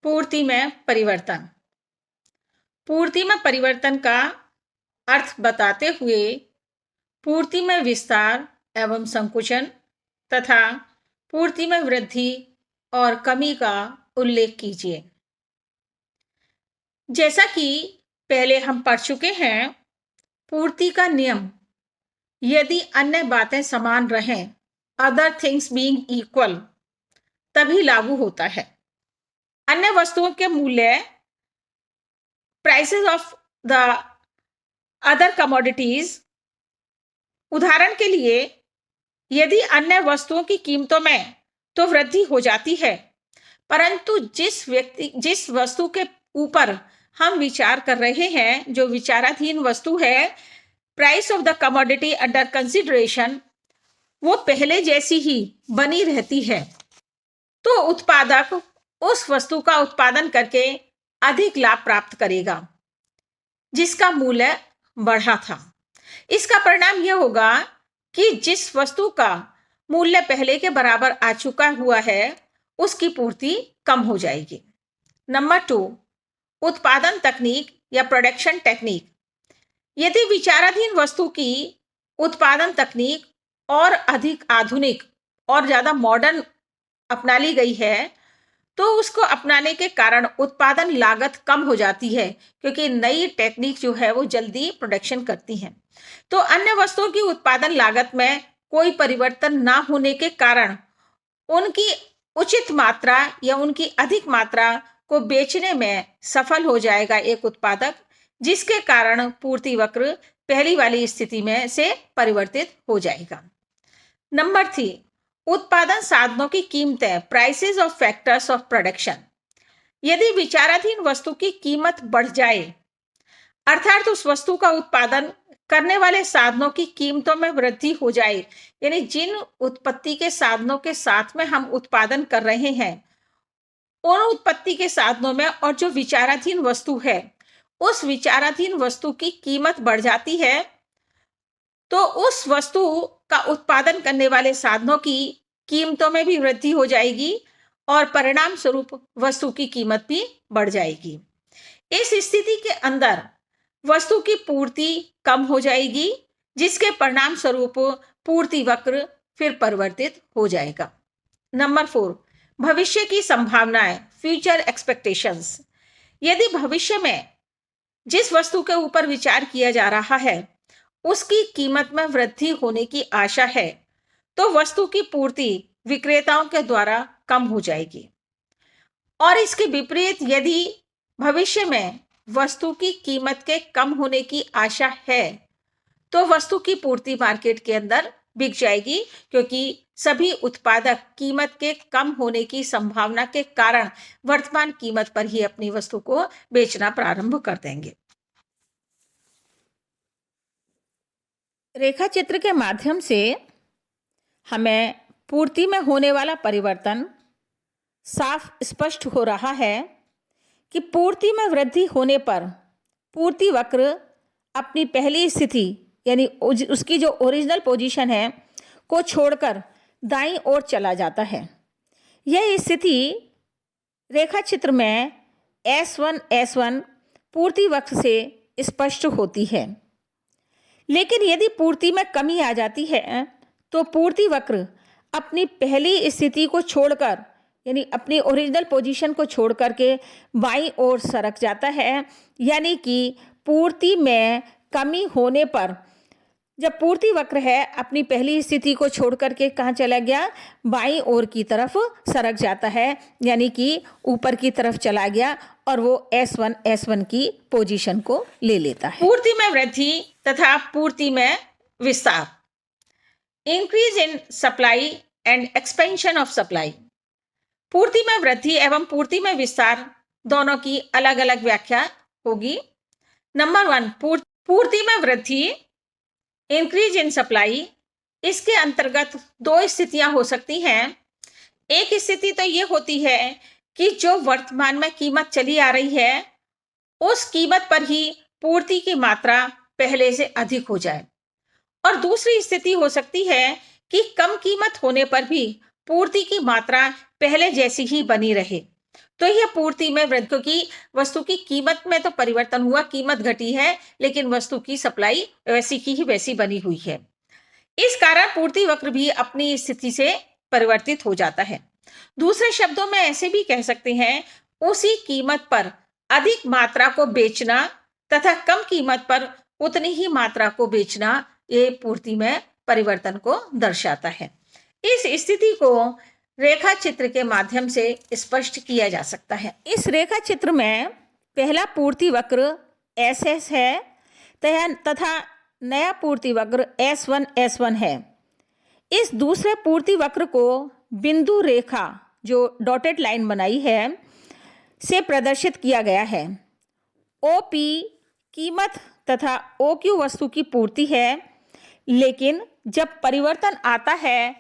पूर्ति में परिवर्तन। पूर्ति में परिवर्तन का अर्थ बताते हुए पूर्ति में विस्तार एवं संकुचन तथा पूर्ति में वृद्धि और कमी का उल्लेख कीजिए। जैसा कि पहले हम पढ़ चुके हैं, पूर्ति का नियम यदि अन्य बातें समान रहें, अदर थिंग्स बीइंग इक्वल, तभी लागू होता है। अन्य वस्तुओं के मूल्य, prices of the other commodities, उदाहरण के लिए यदि अन्य वस्तुओं की कीमतों में तो वृद्धि हो जाती है, परंतु जिस वस्तु के ऊपर हम विचार कर रहे हैं, जो विचाराधीन वस्तु है, price of the commodity under consideration, वो पहले जैसी ही बनी रहती है, तो उत्पादक उस वस्तु का उत्पादन करके अधिक लाभ प्राप्त करेगा जिसका मूल्य बढ़ा था। इसका परिणाम यह होगा कि जिस वस्तु का मूल्य पहले के बराबर आ चुका हुआ है, उसकी पूर्ति कम हो जाएगी। नंबर 2, उत्पादन तकनीक या प्रोडक्शन टेक्निक। यदि विचाराधीन वस्तु की उत्पादन तकनीक और अधिक आधुनिक और ज्यादा मॉडर्न अपना ली गई है, तो उसको अपनाने के कारण उत्पादन लागत कम हो जाती है, क्योंकि नई टेक्निक जो है वो जल्दी प्रोडक्शन करती है। तो अन्य वस्तुओं की उत्पादन लागत में कोई परिवर्तन ना होने के कारण उनकी उचित मात्रा या उनकी अधिक मात्रा को बेचने में सफल हो जाएगा एक उत्पादक, जिसके कारण पूर्ति वक्र पहली वाली स्थिति में से परिवर्तित हो जाएगा। नंबर 3, उत्पादन साधनों की कीमतें, prices of factors of production. यदि विचाराधीन वस्तु की कीमत बढ़ जाए, अर्थात उस वस्तु का उत्पादन करने वाले साधनों की कीमतों में वृद्धि हो जाए, यानी जिन उत्पत्ति के साधनों के साथ में हम उत्पादन कर रहे हैं, उन उत्पत्ति के साधनों में और जो विचाराधीन वस्तु है, उस विचाराधीन वस्तु की कीमत बढ़ जाती है, तो उस वस्तु का उत्पादन करने वाले साधनों की कीमतों में भी वृद्धि हो जाएगी और परिणाम स्वरूप वस्तु की कीमत भी बढ़ जाएगी। इस स्थिति के अंदर वस्तु की पूर्ति कम हो जाएगी, जिसके परिणाम स्वरूप पूर्ति वक्र फिर परिवर्तित हो जाएगा। नंबर 4, भविष्य की संभावनाएं, फ्यूचर एक्सपेक्टेशंस। यदि भविष्य में जिस वस्तु के ऊपर विचार किया जा रहा है उसकी कीमत में वृद्धि होने की आशा है, तो वस्तु की पूर्ति विक्रेताओं के द्वारा कम हो जाएगी। और इसके विपरीत यदि भविष्य में वस्तु की कीमत के कम होने की आशा है, तो वस्तु की पूर्ति मार्केट के अंदर बिक जाएगी, क्योंकि सभी उत्पादक कीमत के कम होने की संभावना के कारण वर्तमान कीमत पर ही अपनी वस्तु को बेचना प्रारंभ कर देंगे। रेखा चित्र के माध्यम से हमें पूर्ति में होने वाला परिवर्तन साफ स्पष्ट हो रहा है कि पूर्ति में वृद्धि होने पर पूर्ति वक्र अपनी पहली स्थिति, यानी उसकी जो ओरिजिनल पोजीशन है, को छोड़कर दाईं ओर चला जाता है। यह स्थिति रेखा चित्र में S1 पूर्ति वक्र से स्पष्ट होती है। लेकिन यदि पूर्ति में कमी आ जाती है, तो पूर्ति वक्र अपनी पहली स्थिति को छोड़कर, यानी अपनी ओरिजिनल पोजीशन को छोड़ करके बाईं ओर सरक जाता है। यानी कि पूर्ति में कमी होने पर जब पूर्ति वक्र है अपनी पहली स्थिति को छोड़ करके कहाँ चला गया, बाईं ओर की तरफ सरक जाता है, यानी कि ऊपर की तरफ चला गया और वो S1 की पोजीशन को ले लेता है। पूर्ति में वृद्धि तथा पूर्ति में विस्तार, increase in supply and expansion of supply. पूर्ति में वृद्धि एवं पूर्ति में विस्तार दोनों की अलग अलग व्याख्या होगी। नंबर 1, पूर्ति में वृद्धि, इंक्रीज इन सप्लाई। इसके अंतर्गत 2 स्थितियां हो सकती हैं। एक स्थिति तो ये होती है कि जो वर्तमान में कीमत चली आ रही है, उस कीमत पर ही पूर्ति की मात्रा पहले से अधिक हो जाए, और दूसरी स्थिति हो सकती है कि कम कीमत होने पर भी पूर्ति की मात्रा पहले जैसी ही बनी रहे। तो यह पूर्ति में वृद्धि, क्योंकि वस्तु की कीमत में तो परिवर्तन हुआ, कीमत घटी है, लेकिन वस्तु की सप्लाई वैसी की ही वैसी बनी हुई है। इस कारण पूर्ति वक्र भी अपनी स्थिति से परिवर्तित हो जाता है। दूसरे शब्दों में ऐसे भी कह सकते हैं, उसी कीमत पर अधिक मात्रा को बेचना तथा कम कीमत पर उतनी ही मात्रा को बेचना, ये पूर्ति में परिवर्तन को दर्शाता है। इस स्थिति को रेखा चित्र के माध्यम से स्पष्ट किया जा सकता है। इस रेखा चित्र में पहला पूर्ति वक्र SS है तथा नया पूर्ति वक्र S1 है। इस दूसरे पूर्ति वक्र को बिंदु रेखा, जो डॉटेड लाइन बनाई है, से प्रदर्शित किया गया है। OP कीमत तथा OQ वस्तु की पूर्ति है, लेकिन जब परिवर्तन आता है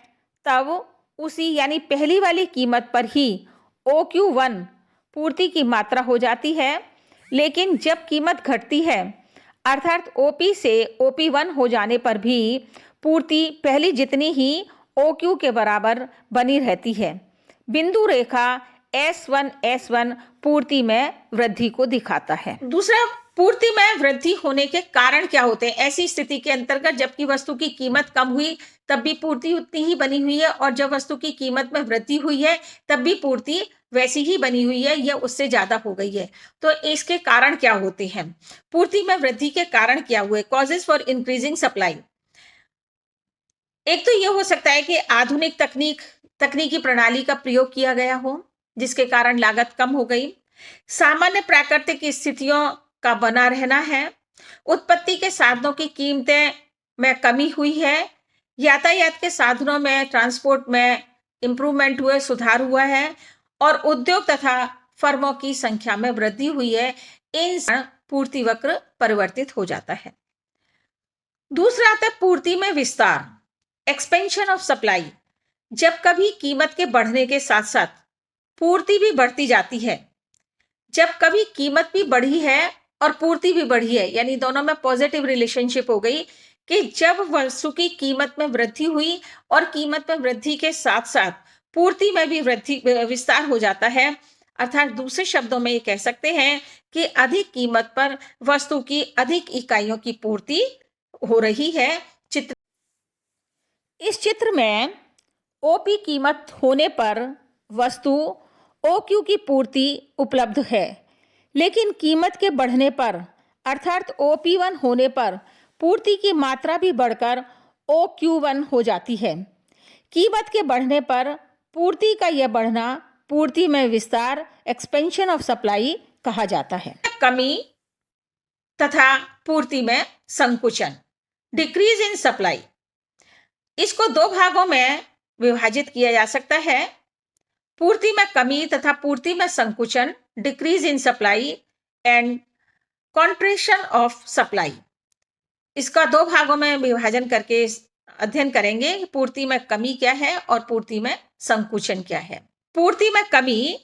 तब उसी यानी पहली वाली कीमत पर ही OQ1 पूर्ति की मात्रा हो जाती है, लेकिन जब कीमत घटती है अर्थात OP से OP1 हो जाने पर भी पूर्ति पहली जितनी ही OQ के बराबर बनी रहती है। बिंदु रेखा S1 पूर्ति में वृद्धि को दिखाता है। दूसरा, पूर्ति में वृद्धि होने के कारण क्या होते हैं? ऐसी स्थिति के अंतर्गत जबकि वस्तु की कीमत कम हुई तब भी पूर्ति उतनी ही बनी हुई है, और जब वस्तु की कीमत में वृद्धि हुई है तब भी पूर्ति वैसी ही बनी हुई है या उससे ज्यादा हो गई है। तो इसके कारण क्या होते हैं? पूर्ति में वृद्धि के कारण क्या हुए? Causes for increasing supply. एक तो यह हो सकता है कि आधुनिक तकनीकी प्रणाली का प्रयोग किया गया हो, जिसके कारण लागत कम हो गई। सामान्य प्राकृतिक स्थितियों का बना रहना है। उत्पत्ति के साधनों की कीमतें में कमी हुई है। यातायात के साधनों में, ट्रांसपोर्ट में इंप्रूवमेंट हुए, सुधार हुआ है, और उद्योग तथा फर्मों की संख्या में वृद्धि हुई है। इन पूर्ति वक्र परिवर्तित हो जाता है। दूसरा आता है पूर्ति में विस्तार, एक्सपेंशन ऑफ सप्लाई। जब कभी कीमत के बढ़ने के साथ साथ पूर्ति भी बढ़ती जाती है, जब कभी कीमत भी बढ़ी है और पूर्ति भी बढ़ी है, यानी दोनों में पॉजिटिव रिलेशनशिप हो गई कि जब वस्तु की कीमत में वृद्धि हुई और कीमत में वृद्धि के साथ साथ पूर्ति में भी विस्तार हो जाता है। अर्थात दूसरे शब्दों में ये कह सकते हैं कि अधिक कीमत पर वस्तु की अधिक इकाइयों की पूर्ति हो रही है। इस चित्र में OP कीमत होने पर वस्तु OQ की पूर्ति उपलब्ध है, लेकिन कीमत के बढ़ने पर अर्थात OP1 होने पर पूर्ति की मात्रा भी बढ़कर OQ1 हो जाती है। कीमत के बढ़ने पर पूर्ति का यह बढ़ना पूर्ति में विस्तार, एक्सपेंशन ऑफ सप्लाई कहा जाता है। कमी तथा पूर्ति में संकुचन, डिक्रीज इन सप्लाई। इसको दो भागों में विभाजित किया जा सकता है। पूर्ति में कमी तथा पूर्ति में संकुचन, decrease in supply and contraction of supply. इसका दो भागों में विभाजन करके अध्ययन करेंगे। पूर्ति में कमी क्या है और पूर्ति में संकुचन क्या है। पूर्ति में कमी,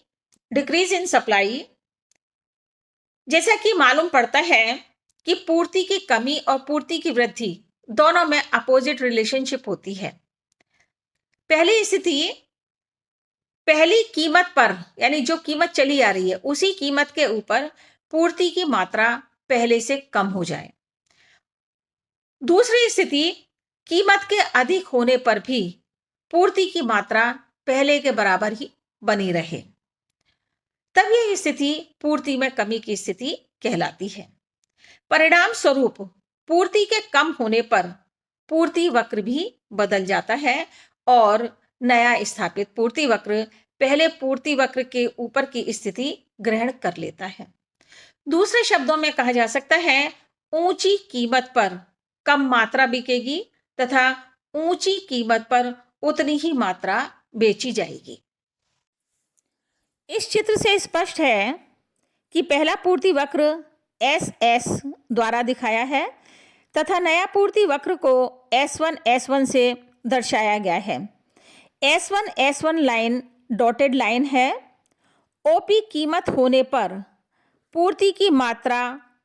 डिक्रीज इन सप्लाई, जैसा कि मालूम पड़ता है कि पूर्ति की कमी और पूर्ति की वृद्धि दोनों में अपोजिट रिलेशनशिप होती है। पहली स्थिति, पहली कीमत पर यानी जो कीमत चली आ रही है उसी कीमत के ऊपर पूर्ति की मात्रा पहले से कम हो जाए। दूसरी स्थिति, कीमत के अधिक होने पर भी पूर्ति की मात्रा पहले के बराबर ही बनी रहे, तब यह स्थिति पूर्ति में कमी की स्थिति कहलाती है। परिणाम स्वरूप पूर्ति के कम होने पर पूर्ति वक्र भी बदल जाता है और नया स्थापित पूर्ति वक्र पहले पूर्ति वक्र के ऊपर की स्थिति ग्रहण कर लेता है। दूसरे शब्दों में कहा जा सकता है, ऊंची कीमत पर कम मात्रा बिकेगी तथा ऊंची कीमत पर उतनी ही मात्रा बेची जाएगी। इस चित्र से स्पष्ट है कि पहला पूर्ति वक्र SS द्वारा दिखाया है तथा नया पूर्ति वक्र को S1 से दर्शाया गया है। S1 लाइन डॉटेड लाइन है। OP कीमत होने पर पूर्ति की मात्रा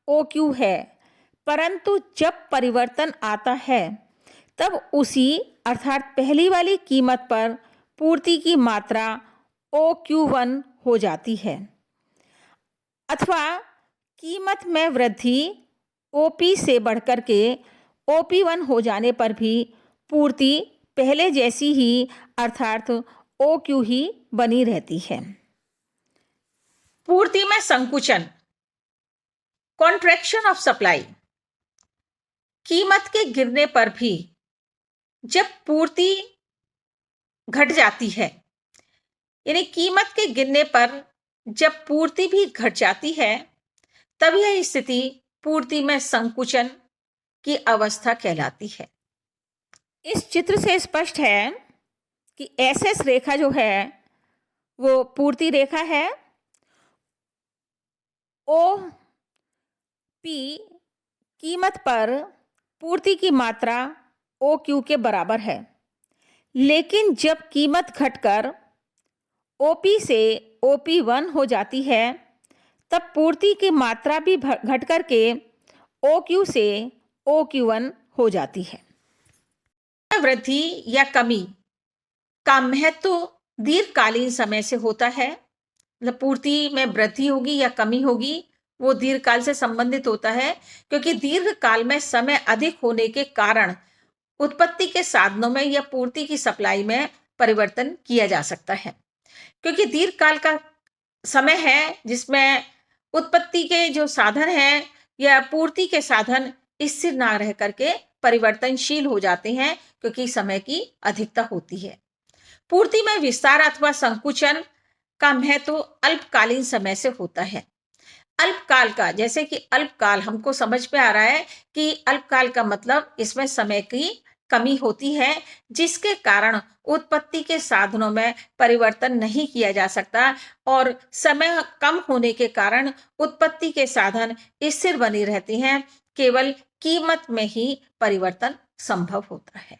OQ है, परंतु जब परिवर्तन आता है तब उसी अर्थात पहली वाली कीमत पर पूर्ति की मात्रा OQ1 हो जाती है, अथवा कीमत में वृद्धि ओपी से बढ़कर के OP1 हो जाने पर भी पूर्ति पहले जैसी ही अर्थात OQ ही बनी रहती है। पूर्ति में संकुचन, कॉन्ट्रैक्शन ऑफ सप्लाई। कीमत के गिरने पर भी जब पूर्ति घट जाती है, यानी कीमत के गिरने पर जब पूर्ति भी घट जाती है, तब यह स्थिति पूर्ति में संकुचन की अवस्था कहलाती है। इस चित्र से स्पष्ट है कि SS रेखा जो है वो पूर्ति रेखा है। OP कीमत पर पूर्ति की मात्रा OQ के बराबर है, लेकिन जब कीमत घटकर OP से OP1 हो जाती है, तब पूर्ति की मात्रा भी घट करके OQ से OQ1 हो जाती है। वृद्धि या कमी का महत्व दीर्घकालीन समय से होता है, मतलब पूर्ति में वृद्धि होगी या कमी होगी वो दीर्घकाल से संबंधित होता है, क्योंकि दीर्घकाल में समय अधिक होने के कारण उत्पत्ति के साधनों में या पूर्ति की सप्लाई में परिवर्तन किया जा सकता है। क्योंकि दीर्घकाल का समय है जिसमें उत्पत्ति के जो साधन हैं या पूर्ति के साधन स्थिर ना रह करके परिवर्तनशील हो जाते हैं, क्योंकि समय की अधिकता होती है। पूर्ति में विस्तार अथवा संकुचन का महत्व अल्पकालीन समय से होता है। अल्पकाल का, जैसे कि अल्पकाल हमको समझ में आ रहा है कि अल्पकाल का मतलब इसमें समय की कमी होती है, जिसके कारण उत्पत्ति के साधनों में परिवर्तन नहीं किया जा सकता और समय कम होने के कारण उत्पत्ति के साधन स्थिर बनी रहती हैं, केवल कीमत में ही परिवर्तन संभव होता है।